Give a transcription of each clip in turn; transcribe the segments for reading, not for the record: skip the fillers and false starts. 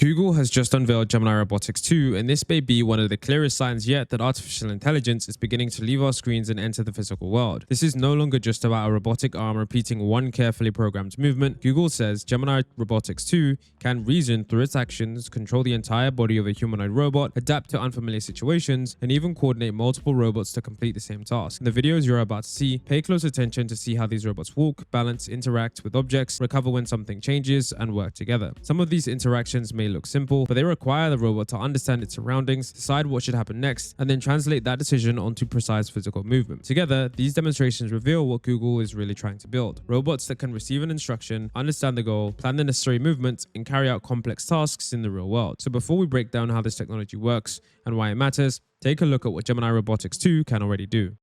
Google has just unveiled Gemini Robotics 2, and this may be one of the clearest signs yet that artificial intelligence is beginning to leave our screens and enter the physical world. This is no longer just about a robotic arm repeating one carefully programmed movement. Google says Gemini Robotics 2 can reason through its actions, control the entire body of a humanoid robot, adapt to unfamiliar situations, and even coordinate multiple robots to complete the same task. In the videos you're about to see, pay close attention to see how these robots walk, balance, interact with objects, recover when something changes, and work together. Some of these interactions may look simple, but they require the robot to understand its surroundings, decide what should happen next, and then translate that decision onto precise physical movement. Together, these demonstrations reveal what Google is really trying to build: robots that can receive an instruction, understand the goal, plan the necessary movement, and carry out complex tasks in the real world. So before we break down how this technology works and why it matters, take a look at what Gemini Robotics 2 can already do.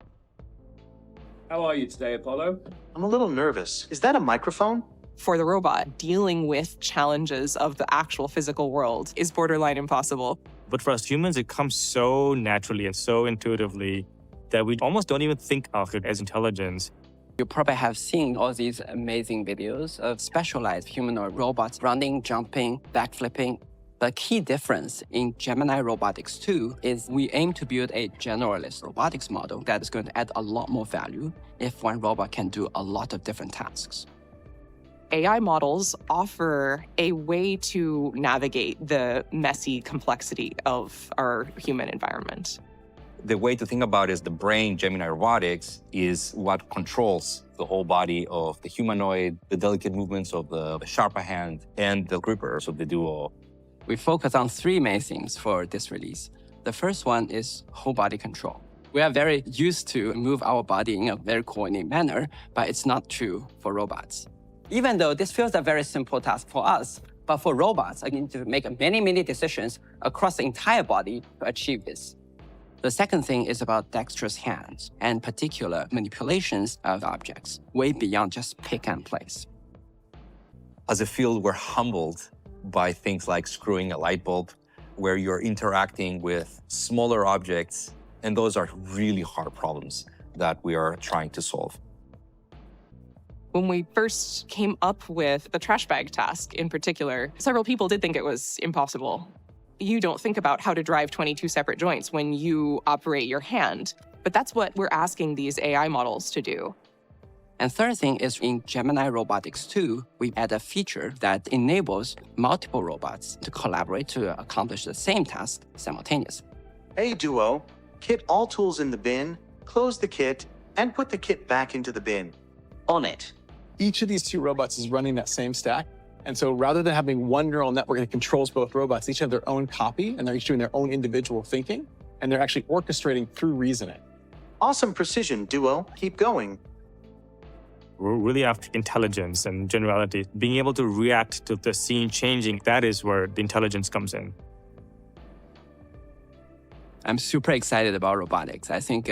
How are you today, Apollo? I'm a little nervous. Is that a microphone? For the robot, dealing with challenges of the actual physical world is borderline impossible. But for us humans, it comes so naturally and so intuitively that we almost don't even think of it as intelligence. You probably have seen all these amazing videos of specialized humanoid robots running, jumping, backflipping. The key difference in Gemini Robotics 2 is we aim to build a generalist robotics model that is going to add a lot more value if one robot can do a lot of different tasks. AI models offer a way to navigate the messy complexity of our human environment. The way to think about it is the brain, Gemini Robotics, is what controls the whole body of the humanoid, the delicate movements of the sharper hand, and the gripper, so the duo. We focus on three main themes for this release. The first one is whole body control. We are very used to move our body in a very coordinated manner, but it's not true for robots. Even though this feels a very simple task for us, but for robots, I need to make many decisions across the entire body to achieve this. The second thing is about dexterous hands and particular manipulations of objects, way beyond just pick and place. As a field, we're humbled by things like screwing a light bulb, where you're interacting with smaller objects, and those are really hard problems that we are trying to solve. When we first came up with the trash bag task in particular, several people did think it was impossible. You don't think about how to drive 22 separate joints when you operate your hand, but that's what we're asking these AI models to do. And third thing is in Gemini Robotics 2, we add a feature that enables multiple robots to collaborate to accomplish the same task simultaneously. Hey, Duo. Kit all tools in the bin, close the kit, and put the kit back into the bin. On it. Each of these two robots is running that same stack. And so rather than having one neural network that controls both robots, each have their own copy, and they're each doing their own individual thinking, and they're actually orchestrating through reasoning. Awesome precision, Duo. Keep going. We're really after intelligence and generality. Being able to react to the scene changing, that is where the intelligence comes in. I'm super excited about robotics. I think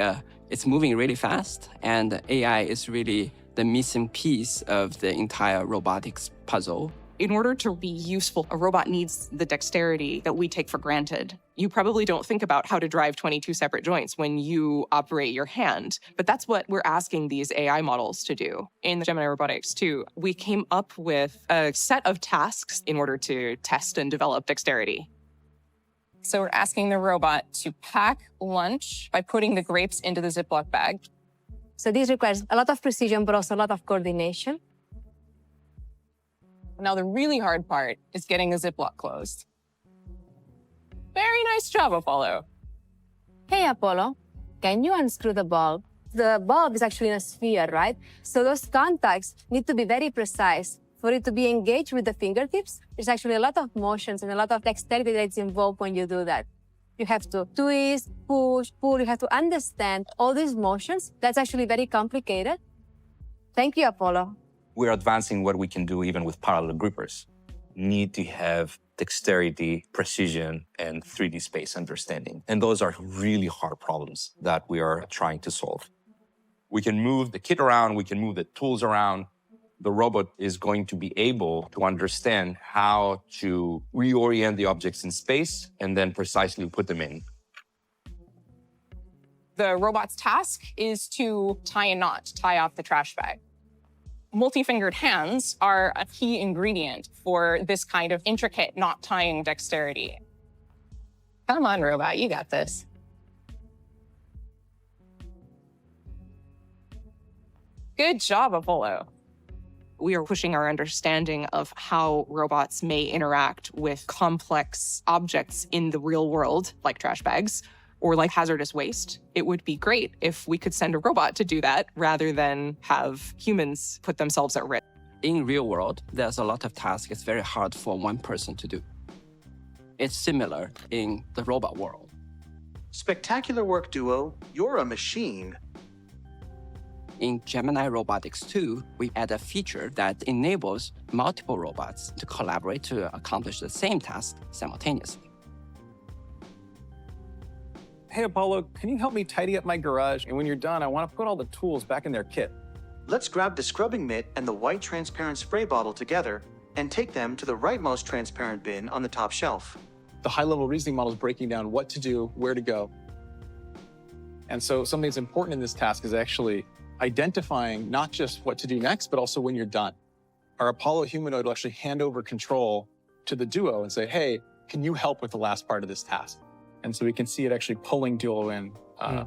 it's moving really fast, and AI is really the missing piece of the entire robotics puzzle. In order to be useful, a robot needs the dexterity that we take for granted. You probably don't think about how to drive 22 separate joints when you operate your hand, but that's what we're asking these AI models to do. In the Gemini Robotics 2, we came up with a set of tasks in order to test and develop dexterity. So we're asking the robot to pack lunch by putting the grapes into the Ziploc bag. So this requires a lot of precision, but also a lot of coordination. Now the really hard part is getting the Ziploc closed. Very nice job, Apollo. Hey, Apollo, can you unscrew the bulb? The bulb is actually in a sphere, right? So those contacts need to be very precise. For it to be engaged with the fingertips, there's actually a lot of motions and a lot of dexterity that's involved when you do that. You have to twist, push, pull. You have to understand all these motions. That's actually very complicated. Thank you, Apollo. We're advancing what we can do even with parallel grippers. Need to have dexterity, precision, and 3D space understanding. And those are really hard problems that we are trying to solve. We can move the kit around, we can move the tools around. The robot is going to be able to understand how to reorient the objects in space and then precisely put them in. The robot's task is to tie a knot, tie off the trash bag. Multi-fingered hands are a key ingredient for this kind of intricate knot-tying dexterity. Come on, robot, you got this. Good job, Apollo. We are pushing our understanding of how robots may interact with complex objects in the real world, like trash bags or like hazardous waste. It would be great if we could send a robot to do that rather than have humans put themselves at risk. In real world, there's a lot of tasks it's very hard for one person to do. It's similar in the robot world. Spectacular work, Duo. You're a machine. In Gemini Robotics 2, we add a feature that enables multiple robots to collaborate to accomplish the same task simultaneously. Hey, Apollo, can you help me tidy up my garage? And when you're done, I want to put all the tools back in their kit. Let's grab the scrubbing mitt and the white transparent spray bottle together and take them to the rightmost transparent bin on the top shelf. The high-level reasoning model is breaking down what to do, where to go. And so something that's important in this task is actually identifying not just what to do next, but also when you're done. Our Apollo humanoid will actually hand over control to the Duo and say, hey, can you help with the last part of this task? And so we can see it actually pulling Duo in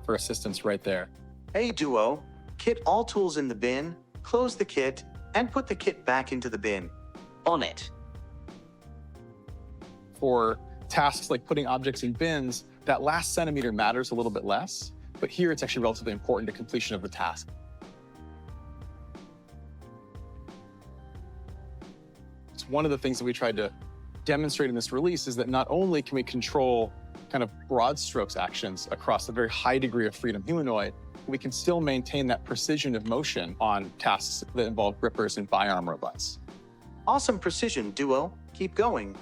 for assistance right there. Hey, Duo, kit all tools in the bin, close the kit, and put the kit back into the bin. On it. For tasks like putting objects in bins, that last centimeter matters a little bit less, but here it's actually relatively important to completion of the task. It's one of the things that we tried to demonstrate in this release is that not only can we control kind of broad strokes actions across a very high degree of freedom humanoid, we can still maintain that precision of motion on tasks that involve grippers and bi-arm robots. Awesome precision, Duo. Keep going.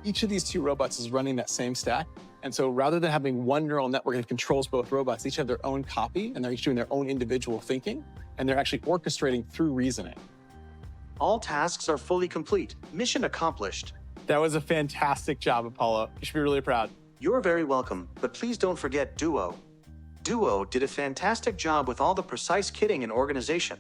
Each of these two robots is running that same stack. And so rather than having one neural network that controls both robots, they each have their own copy and they're each doing their own individual thinking, and they're actually orchestrating through reasoning. All tasks are fully complete. Mission accomplished. That was a fantastic job, Apollo. You should be really proud. You're very welcome, but please don't forget Duo. Duo did a fantastic job with all the precise kitting and organization.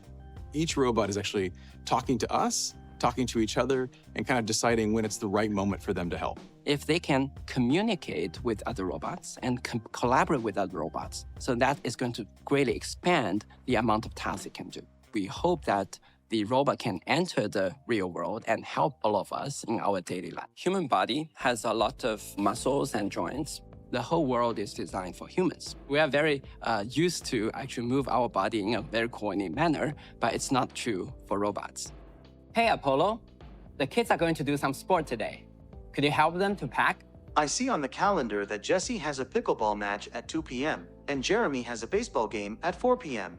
Each robot is actually talking to us, talking to each other, and kind of deciding when it's the right moment for them to help. If they can communicate with other robots and collaborate with other robots, so that is going to greatly expand the amount of tasks it can do. We hope that the robot can enter the real world and help all of us in our daily life. Human body has a lot of muscles and joints. The whole world is designed for humans. We are very used to actually move our body in a very coordinated manner, but it's not true for robots. Hey, Apollo, the kids are going to do some sport today. Could you help them to pack? I see on the calendar that Jesse has a pickleball match at 2 p.m. and Jeremy has a baseball game at 4 p.m.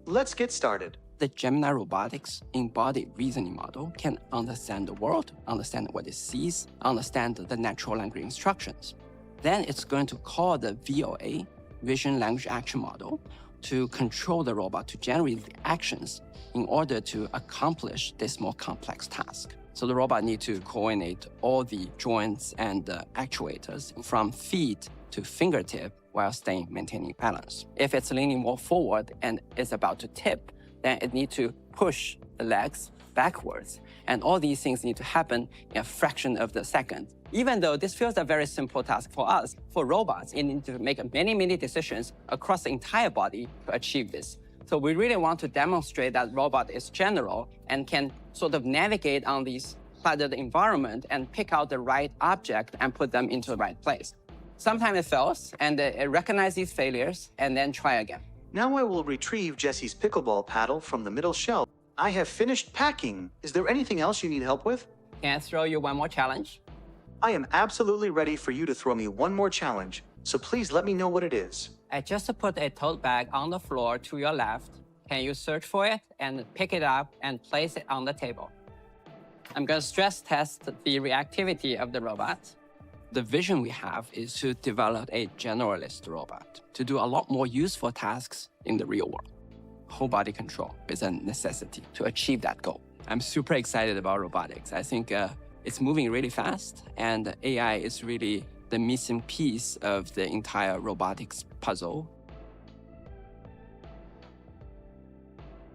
Let's get started. The Gemini Robotics embodied reasoning model can understand the world, understand what it sees, understand the natural language instructions. Then it's going to call the VOA, Vision Language Action Model, to control the robot to generate the actions in order to accomplish this more complex task. So the robot needs to coordinate all the joints and actuators from feet to fingertip while maintaining balance. If it's leaning more forward and is about to tip, then it needs to push the legs backwards. And all these things need to happen in a fraction of the second. Even though this feels a very simple task for us, for robots, it needs to make many, many decisions across the entire body to achieve this. So we really want to demonstrate that robot is general and can sort of navigate on these cluttered environment and pick out the right object and put them into the right place. Sometimes it fails, and it recognizes these failures and then try again. Now I will retrieve Jesse's pickleball paddle from the middle shelf. I have finished packing. Is there anything else you need help with? Can I throw you one more challenge? I am absolutely ready for you to throw me one more challenge, so please let me know what it is. I just put a tote bag on the floor to your left. Can you search for it and pick it up and place it on the table? I'm going to stress test the reactivity of the robot. The vision we have is to develop a generalist robot to do a lot more useful tasks in the real world. Whole body control is a necessity to achieve that goal. I'm super excited about robotics. I think it's moving really fast, and AI is really the missing piece of the entire robotics puzzle.